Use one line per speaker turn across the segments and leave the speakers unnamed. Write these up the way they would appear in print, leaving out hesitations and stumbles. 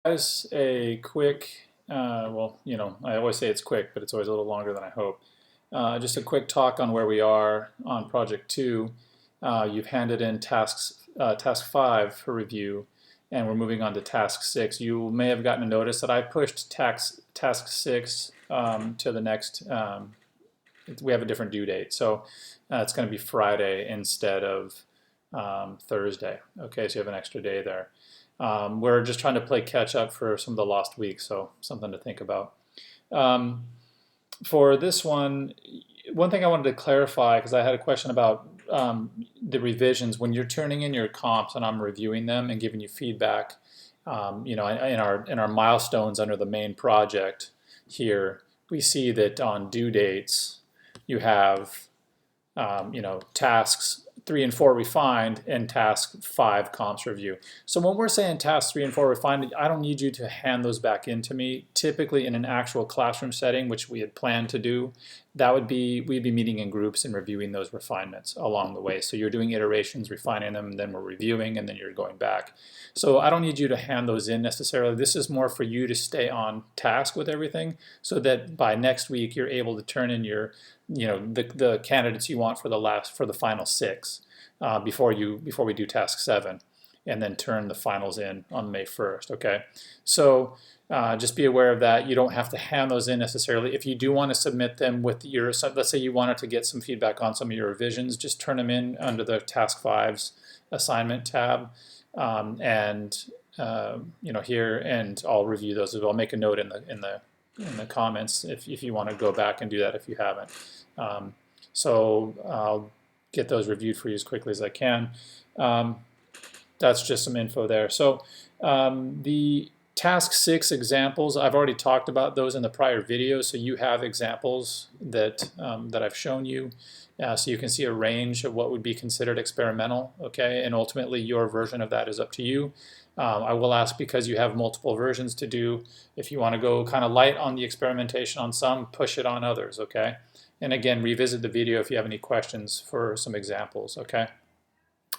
Guys, a quick, well, I always say it's quick, but it's always a little longer than I hope. Just a quick talk on where we are on project 2. You've handed in task 5 for review, and we're moving on to task 6. You may have gotten a notice that I pushed task 6 to the next, we have a different due date. So it's going to be Friday instead of Thursday. Okay, so you have an extra day there. We're just trying to play catch up for some of the lost weeks, so something to think about. For this one thing I wanted to clarify, because I had a question about the revisions. When you're turning in your comps and I'm reviewing them and giving you feedback, in our milestones under the main project here, we see that on due dates you have tasks 3 and 4 refined and task 5 comps review. So when we're saying tasks 3 and 4 refined, I don't need you to hand those back in to me. Typically in an actual classroom setting, which we had planned to do, we'd be meeting in groups and reviewing those refinements along the way. So you're doing iterations, refining them, and then we're reviewing, and then you're going back. So I don't need you to hand those in necessarily. This is more for you to stay on task with everything, so that by next week you're able to turn in your, the candidates you want for the final 6 before we do task 7, and then turn the finals in on May 1st. Okay, so just be aware of that. You don't have to hand those in necessarily. If you do want to submit them with your, let's say you wanted to get some feedback on some of your revisions, just turn them in under the task 5's assignment tab, here, and I'll review those as well. I'll make a note in the comments if you want to go back and do that if you haven't. So I'll get those reviewed for you as quickly as I can. That's just some info there. So the task 6 examples, I've already talked about those in the prior video, so you have examples that I've shown you. So you can see a range of what would be considered experimental, okay? And ultimately your version of that is up to you. I will ask, because you have multiple versions to do, if you want to go kind of light on the experimentation on some, push it on others, okay? And again, revisit the video if you have any questions for some examples, okay?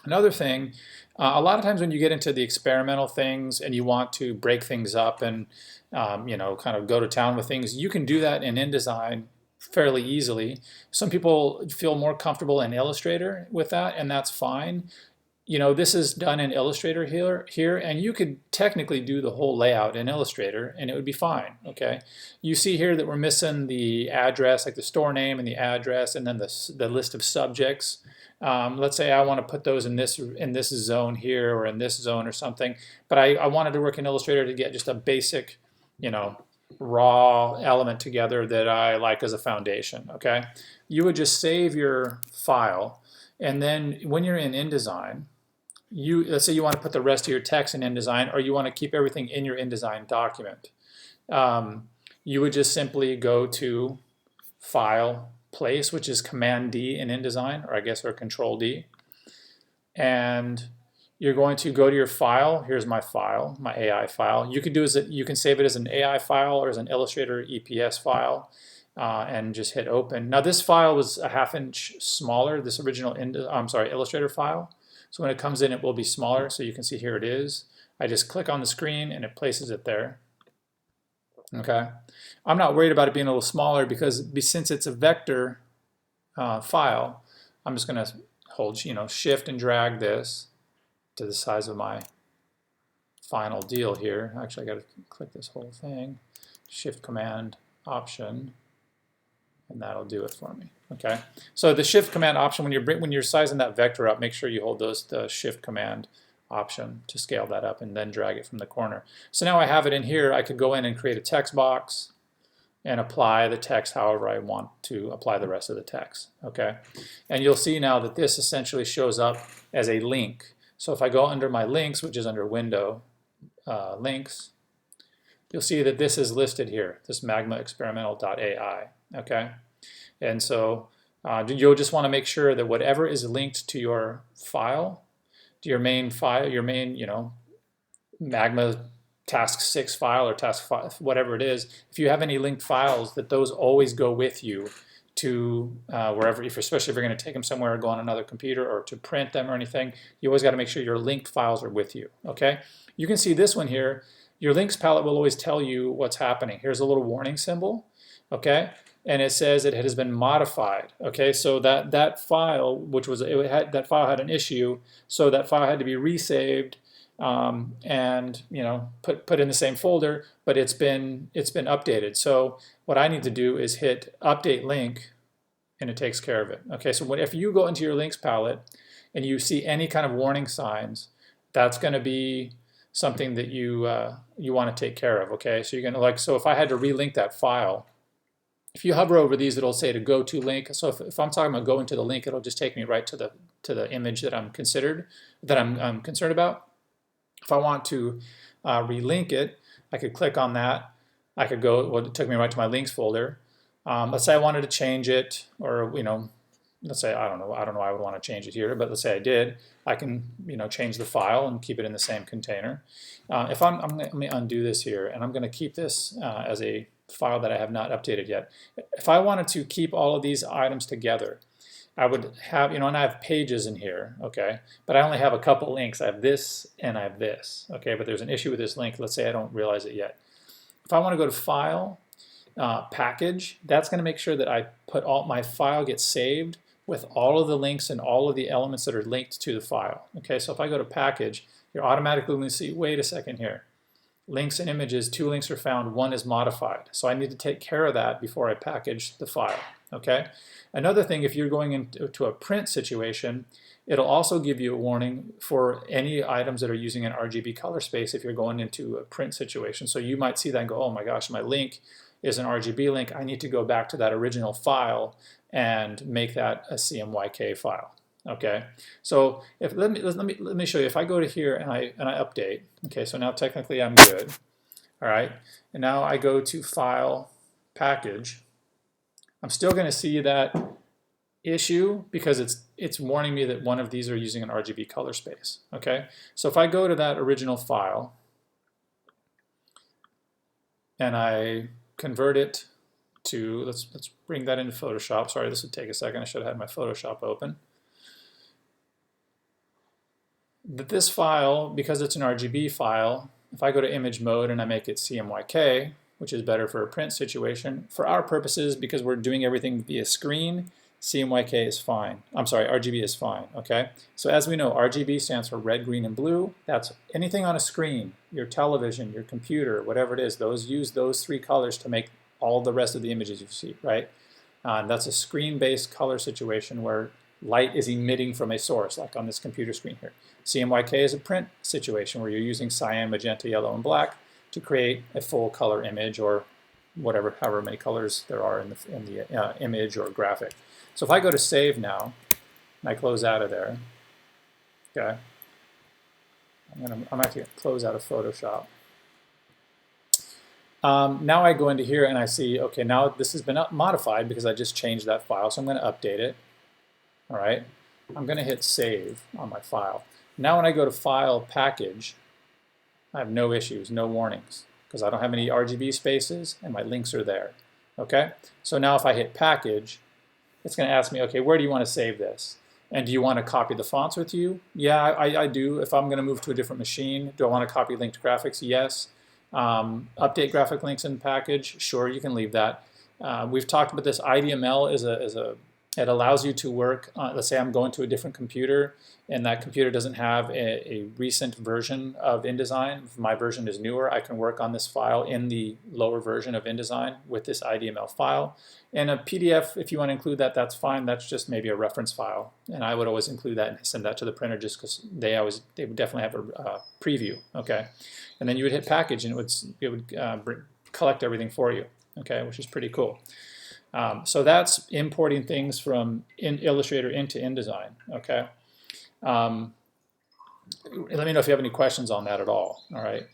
Another thing, a lot of times when you get into the experimental things and you want to break things up and kind of go to town with things, you can do that in InDesign fairly easily. Some people feel more comfortable in Illustrator with that, and that's fine. This is done in Illustrator here, and you could technically do the whole layout in Illustrator and it would be fine, okay? You see here that we're missing the address, like the store name and the address, and then the list of subjects. Let's say I want to put those in this zone here or in this zone or something, but I wanted to work in Illustrator to get just a basic, raw element together that I like as a foundation, okay? You would just save your file, and then when you're in InDesign, let's say you want to put the rest of your text in InDesign, or you want to keep everything in your InDesign document. You would just simply go to File, Place, which is Command D in InDesign, or Control D, and you're going to go to your file. Here's my file, my AI file. You can save it as an AI file or as an Illustrator EPS file, and just hit open. Now this file was a ½ inch smaller, this original Illustrator file. So when it comes in, it will be smaller. So you can see here it is. I just click on the screen and it places it there. Okay. I'm not worried about it being a little smaller because since it's a vector file, I'm just going to hold, shift and drag this to the size of my final deal here. Actually, I got to click this whole thing. Shift Command Option, and that'll do it for me. Okay. So the Shift Command Option, when you're sizing that vector up, make sure you hold the Shift Command Option to scale that up and then drag it from the corner. So now I have it in here. I could go in and create a text box and apply the text however I want to apply the rest of the text. Okay. And you'll see now that this essentially shows up as a link. So if I go under my links, which is under Window, Links, you'll see that this is listed here, this magmaexperimental.ai. Okay. And so you'll just want to make sure that whatever is linked to your file, to your main file, your main, Magma task 6 file or task 5, whatever it is, if you have any linked files, that those always go with you to wherever, especially if you're going to take them somewhere or go on another computer or to print them or anything, you always got to make sure your linked files are with you. Okay. You can see this one here. your links palette will always tell you what's happening. Here's a little warning symbol, okay? And it says it has been modified, okay? So that file, that file had an issue, so that file had to be resaved and put in the same folder, but it's been updated. So what I need to do is hit update link, and it takes care of it. Okay, so if you go into your links palette and you see any kind of warning signs, that's going to be something that you want to take care of. Okay, so you're going to so if I had to relink that file, if you hover over these, it'll say to go to link. So if I'm talking about going to the link, it'll just take me right to the image that I'm concerned about. If I want to relink it, I could click on that. I could go. Well, it took me right to my links folder. Let's say I wanted to change it, or let's say I don't know why I would want to change it here, but let's say I did. I can change the file and keep it in the same container. Let me undo this here, and I'm going to keep this as a file that I have not updated yet. If I wanted to keep all of these items together, I would have, and I have pages in here, okay, but I only have a couple links. I have this and I have this, okay, but there's an issue with this link. Let's say I don't realize it yet. If I want to go to File, Package, that's going to make sure that I put my file gets saved with all of the links and all of the elements that are linked to the file. Okay, so if I go to Package, you're automatically going to see, wait a second here. Links and images, 2 links are found, 1 is modified. So I need to take care of that before I package the file. Okay. Another thing, if you're going into a print situation, it'll also give you a warning for any items that are using an RGB color space if you're going into a print situation. So you might see that and go, oh my gosh, my link is an RGB link. I need to go back to that original file and make that a CMYK file. Okay, so let me show you. If I go to here and I update, okay, so now technically I'm good. All right, and now I go to File, Package. I'm still going to see that issue because it's warning me that one of these are using an RGB color space. Okay, so if I go to that original file and I convert it to, let's bring that into Photoshop. Sorry, this would take a second. I should have had my Photoshop open. But this file, because it's an RGB file, if I go to image mode and I make it CMYK, which is better for a print situation, for our purposes, because we're doing everything via screen, CMYK is fine. I'm sorry, RGB is fine, okay? So as we know, RGB stands for red, green, and blue. That's anything on a screen, your television, your computer, whatever it is, use those 3 colors to make all the rest of the images you see, right? That's a screen-based color situation where light is emitting from a source, like on this computer screen here. CMYK is a print situation where you're using cyan, magenta, yellow, and black to create a full color image, or however many colors there are in the image or graphic. So if I go to Save now, and I close out of there, okay, I'm actually going to close out of Photoshop. Now I go into here and I see, okay, now this has been modified because I just changed that file, so I'm going to update it. All right, I'm going to hit Save on my file. Now when I go to File, Package, I have no issues, no warnings, because I don't have any RGB spaces and my links are there. Okay, so now if I hit Package, it's going to ask me, okay, where do you want to save this? And do you want to copy the fonts with you? Yeah, I do. If I'm going to move to a different machine, do I want to copy linked graphics? Yes. Update graphic links in package? Sure, you can leave that. We've talked about this. IDML it allows you to work, let's say I'm going to a different computer and that computer doesn't have a recent version of InDesign. If my version is newer, I can work on this file in the lower version of InDesign with this IDML file. And a PDF, if you want to include that, that's fine. That's just maybe a reference file. And I would always include that and send that to the printer just because they would definitely have a preview, okay? And then you would hit Package and it would collect everything for you, okay, which is pretty cool. So that's importing things from Illustrator into InDesign, okay? Let me know if you have any questions on that at all, all right?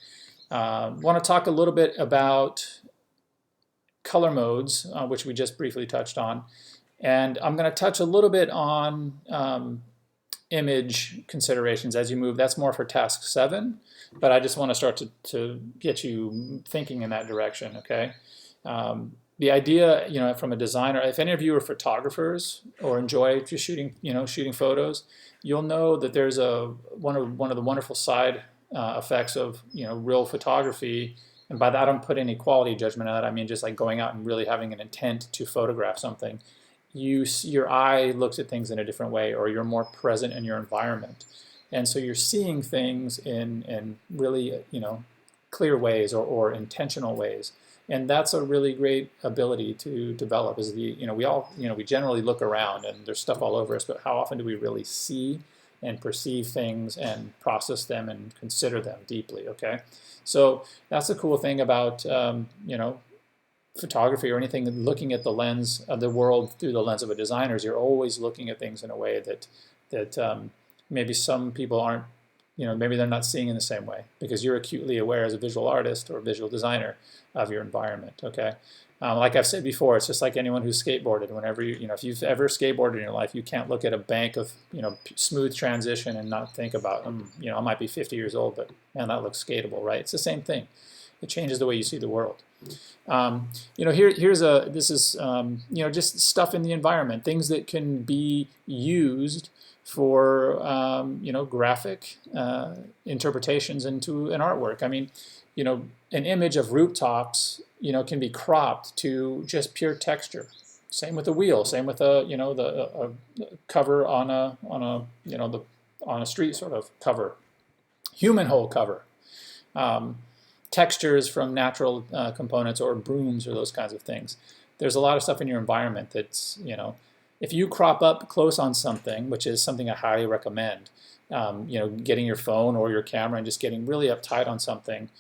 Want to talk a little bit about color modes, which we just briefly touched on. And I'm going to touch a little bit on image considerations as you move. That's more for task 7, but I just want to start to get you thinking in that direction, okay? The idea, from a designer, if any of you are photographers or enjoy just shooting, shooting photos, you'll know that there's one of the wonderful side effects of real photography. And by that, I don't put any quality judgment on that. I mean just like going out and really having an intent to photograph something. Your eye looks at things in a different way, or you're more present in your environment, and so you're seeing things in really clear ways or intentional ways. And that's a really great ability to develop. Is we generally look around and there's stuff all over us, but how often do we really see and perceive things and process them and consider them deeply? Okay, so that's the cool thing about photography or anything. Looking at the lens of the world through the lens of a designer, you're always looking at things in a way that maybe some people aren't. Maybe they're not seeing in the same way because you're acutely aware as a visual artist or visual designer of your environment. Okay, like I've said before, it's just like anyone who's skateboarded. Whenever if you've ever skateboarded in your life, you can't look at a bank of smooth transition and not think about I might be 50 years old, but man, that looks skatable, right? It's the same thing. It changes the way you see the world. This is just stuff in the environment, things that can be used for graphic interpretations into an artwork. I mean, an image of rooftops can be cropped to just pure texture. Same with a wheel. Same with a cover on a street sort of cover, human hole cover. Textures from natural components or brooms or those kinds of things. There's a lot of stuff in your environment that's if you crop up close on something, which is something I highly recommend, getting your phone or your camera and just getting really uptight on something,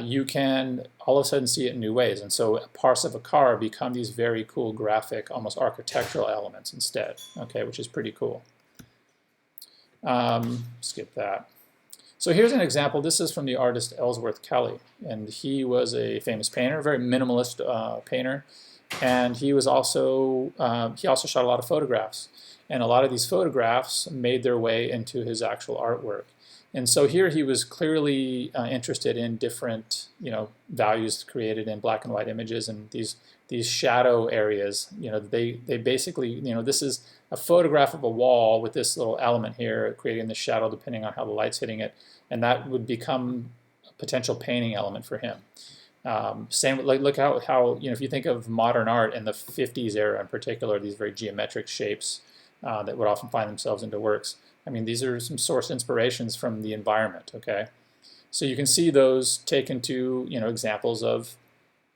you can all of a sudden see it in new ways. And so parts of a car become these very cool graphic, almost architectural elements instead, okay, which is pretty cool. Skip that. So here's an example. This is from the artist Ellsworth Kelly, and he was a famous painter, very minimalist painter, and he also shot a lot of photographs, and a lot of these photographs made their way into his actual artwork. And so here he was clearly interested in different values created in black and white images, and these shadow areas. They basically this is a photograph of a wall with this little element here creating the shadow depending on how the light's hitting it, and that would become a potential painting element for him. Same, look how if you think of modern art in the 50s era in particular, these very geometric shapes that would often find themselves into works. I mean, these are some source inspirations from the environment. Okay, so you can see those taken to examples of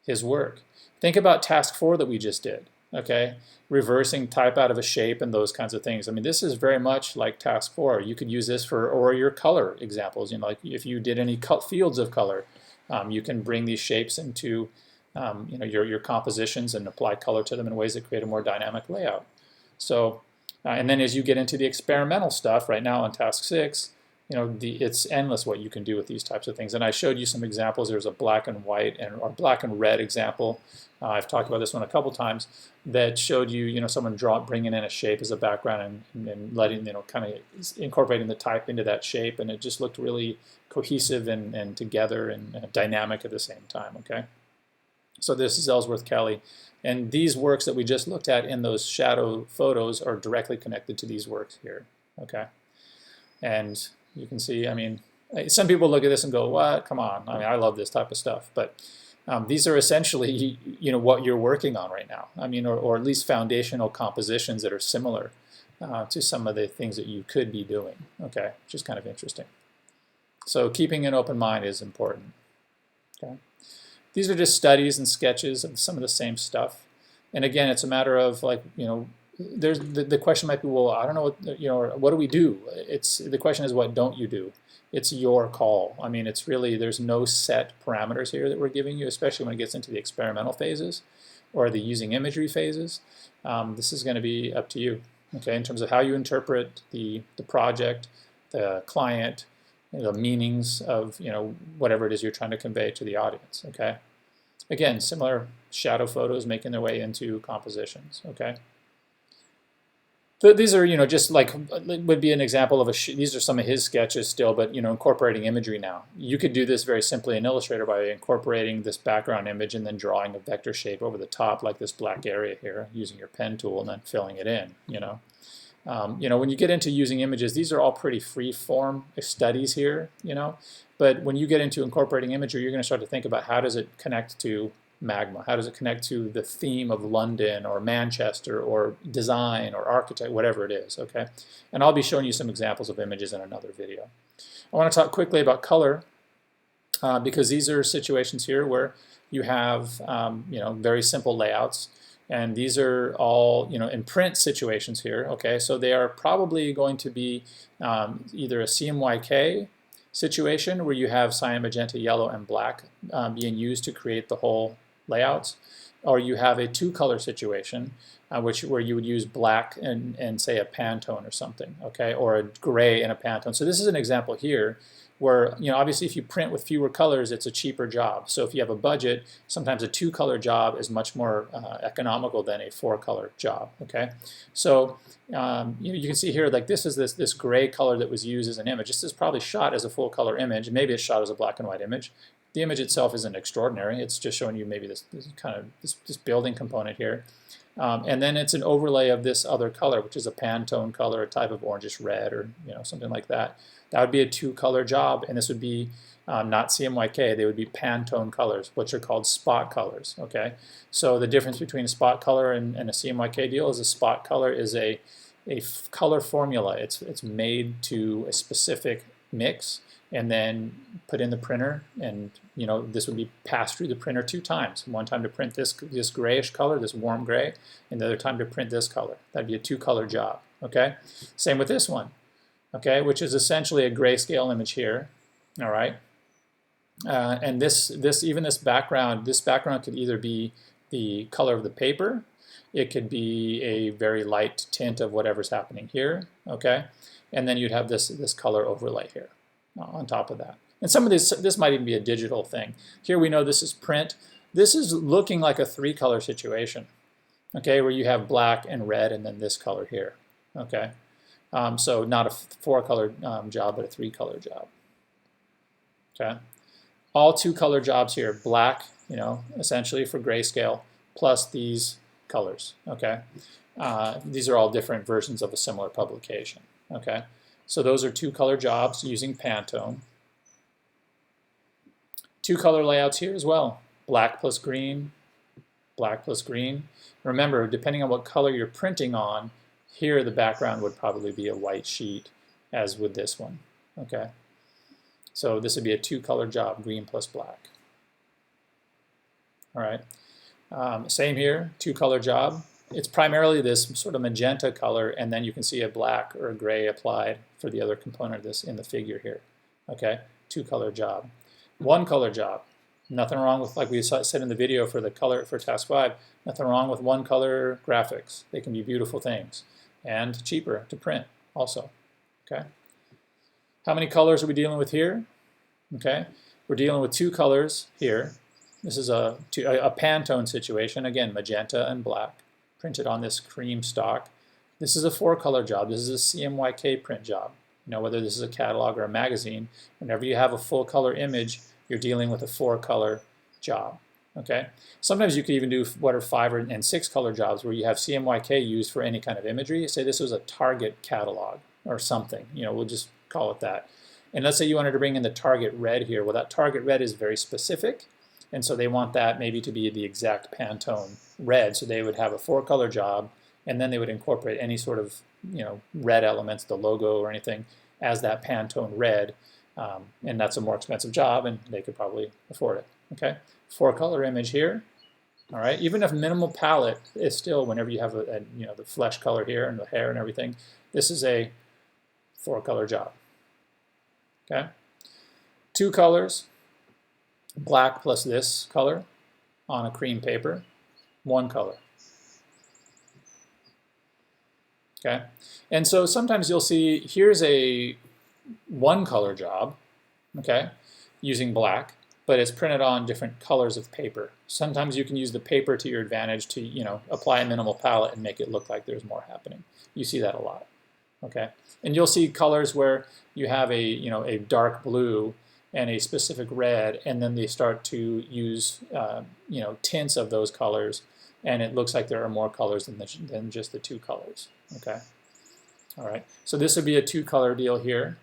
his work. Think about task 4 that we just did. Okay, reversing type out of a shape and those kinds of things. I mean, this is very much like task 4. You could use this for your color examples. Like if you did any fields of color, you can bring these shapes into your compositions and apply color to them in ways that create a more dynamic layout. So, and then as you get into the experimental stuff, right now on task 6, it's endless what you can do with these types of things. And I showed you some examples. There's a black and white or black and red example. I've talked about this one a couple times that showed you, someone bringing in a shape as a background and letting, kind of incorporating the type into that shape, and it just looked really cohesive and together and dynamic at the same time. Okay, so this is Ellsworth Kelly, and these works that we just looked at in those shadow photos are directly connected to these works here. Okay, and you can see, I mean, some people look at this and go, what? Come on. I mean, I love this type of stuff. But these are essentially, what you're working on right now. I mean, or at least foundational compositions that are similar to some of the things that you could be doing. Okay, which is kind of interesting. So keeping an open mind is important. Okay, these are just studies and sketches of some of the same stuff. And again, it's a matter of there's the question might be, well, I don't know what, what do we do? The question is, what don't you do? It's your call. I mean, it's really, there's no set parameters here that we're giving you, especially when it gets into the experimental phases or the using imagery phases. This is going to be up to you, okay, in terms of how you interpret the project, the client, the meanings of whatever it is you're trying to convey to the audience. Okay, again, similar shadow photos making their way into compositions. Okay. These are, just like, would be an example of these are some of his sketches still, but, incorporating imagery now. You could do this very simply in Illustrator by incorporating this background image and then drawing a vector shape over the top, like this black area here, using your pen tool and then filling it in, When you get into using images, these are all pretty free-form studies here, but when you get into incorporating imagery, you're going to start to think about how does it connect to magma? How does it connect to the theme of London or Manchester or design or architect, whatever it is, okay? And I'll be showing you some examples of images in another video. I want to talk quickly about color because these are situations here where you have very simple layouts, and these are all in print situations here. Okay, so they are probably going to be either a CMYK situation where you have cyan, magenta, yellow, and black being used to create the whole layouts, or you have a two-color situation where you would use black and say a Pantone or something, okay, or a gray and a Pantone. So this is an example here where, obviously if you print with fewer colors, it's a cheaper job. So if you have a budget, sometimes a two-color job is much more economical than a four-color job, okay? So you can see here, like this is this gray color that was used as an image. This is probably shot as a full-color image. Maybe it's shot as a black and white image. The image itself isn't extraordinary. It's just showing you maybe this building component here. And then it's an overlay of this other color, which is a Pantone color, a type of orangish red, or something like that. That would be a two-color job, and this would be not CMYK. They would be Pantone colors, which are called spot colors. Okay, so the difference between a spot color and a CMYK deal is a spot color is a color formula. It's made to a specific mix and then put in the printer, and this would be passed through the printer two times. One time to print this grayish color, this warm gray, and the other time to print this color. That'd be a two-color job. Okay, same with this one. Okay, which is essentially a grayscale image here. All right, and this background could either be the color of the paper, it could be a very light tint of whatever's happening here. Okay, and then you'd have this color overlay here on top of that. And some of this might even be a digital thing. Here we know this is print. This is looking like a three-color situation. Okay, where you have black and red, and then this color here. Okay. So not a four-color job, but a three-color job. Okay, all two-color jobs here: black, essentially for grayscale, plus these colors. Okay, these are all different versions of a similar publication. Okay, so those are two-color jobs using Pantone. Two-color layouts here as well: black plus green, black plus green. Remember, depending on what color you're printing on, here the background would probably be a white sheet, as would this one. Okay, so this would be a two-color job, green plus black. All right, same here, two-color job. It's primarily this sort of magenta color, and then you can see a black or a gray applied for the other component of this in the figure here. Okay, two-color job. One-color job. Nothing wrong with, like we said in the video for the color for task 5, nothing wrong with one-color graphics. They can be beautiful things and cheaper to print also. Okay, how many colors are we dealing with here? Okay, we're dealing with two colors here. This is a Pantone situation, again, magenta and black, printed on this cream stock. This is a four-color job. This is a CMYK print job. Whether this is a catalog or a magazine, whenever you have a full-color image, you're dealing with a four-color job. Okay. Sometimes you could even do what are 5 and 6 color jobs where you have CMYK used for any kind of imagery. Say this was a Target catalog or something. We'll just call it that. And let's say you wanted to bring in the Target red here. Well, that Target red is very specific, and so they want that maybe to be the exact Pantone red. So they would have a four-color job, and then they would incorporate any sort of red elements, the logo or anything, as that Pantone red. And that's a more expensive job, and they could probably afford it. Okay. Four-color image here. All right, even if minimal palette is still, whenever you have the flesh color here and the hair and everything, this is a four-color job. Okay, two colors, black plus this color on a cream paper, one color. Okay, and so sometimes you'll see here's a one-color job, okay, using black, but it's printed on different colors of paper. Sometimes you can use the paper to your advantage to, apply a minimal palette and make it look like there's more happening. You see that a lot, okay? And you'll see colors where you have a dark blue and a specific red, and then they start to use, tints of those colors, and it looks like there are more colors than just the two colors, okay? All right, so this would be a 2-color deal here.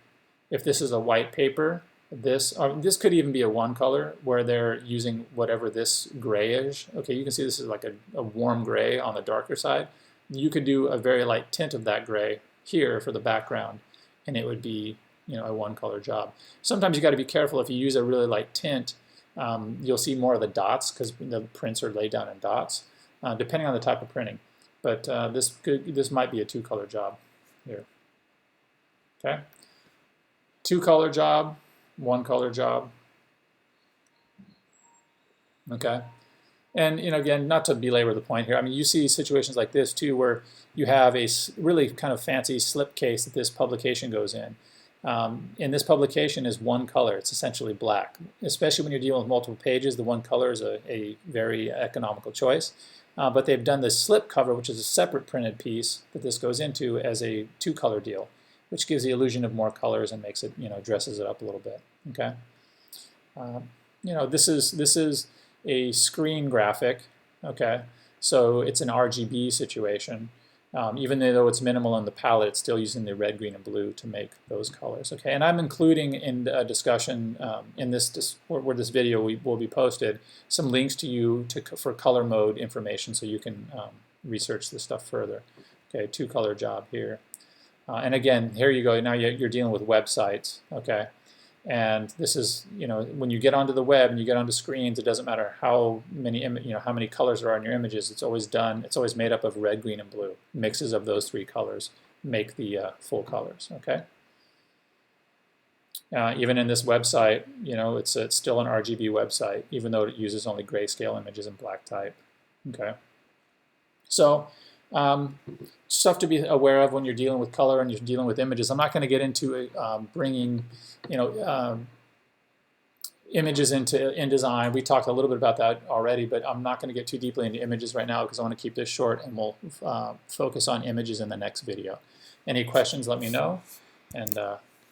If this is a white paper, this could even be a 1-color where they're using whatever this gray is. Okay, you can see this is like a warm gray on the darker side. You could do a very light tint of that gray here for the background, and it would be, you know, a 1-color job. Sometimes you got to be careful if you use a really light tint. You'll see more of the dots because the prints are laid down in dots, depending on the type of printing. But this might be a 2-color job here. Okay, 2-color job, 1-color job. Okay, and you know, again, not to belabor the point here. I mean, you see situations like this too, where you have a really kind of fancy slipcase that this publication goes in. And this publication is 1 color. It's essentially black. Especially when you're dealing with multiple pages, the 1 color is a very economical choice. But they've done this slip cover, which is a separate printed piece that this goes into, as a 2-color deal, which gives the illusion of more colors and makes it, you know, dresses it up a little bit. Okay, you know, this is a screen graphic. Okay, so it's an RGB situation. Even though it's minimal in the palette, it's still using the red, green, and blue to make those colors. Okay, and I'm including in a discussion in where this video will be posted some links to you for color mode information, so you can research this stuff further. Okay, 2-color job here, and again, here you go. Now you're dealing with websites. Okay. And this is, you know, when you get onto the web and you get onto screens, it doesn't matter how many, how many colors are on your images. It's always made up of red, green, and blue. Mixes of those 3 colors make the full colors. Okay. Even in this website, you know, it's still an RGB website, even though it uses only grayscale images and black type. Okay. So stuff to be aware of when you're dealing with color and you're dealing with images. I'm not going to get into bringing, you know, images into InDesign. We talked a little bit about that already, but I'm not going to get too deeply into images right now because I want to keep this short, and we'll focus on images in the next video. Any questions, let me know, and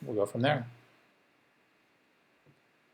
we'll go from there.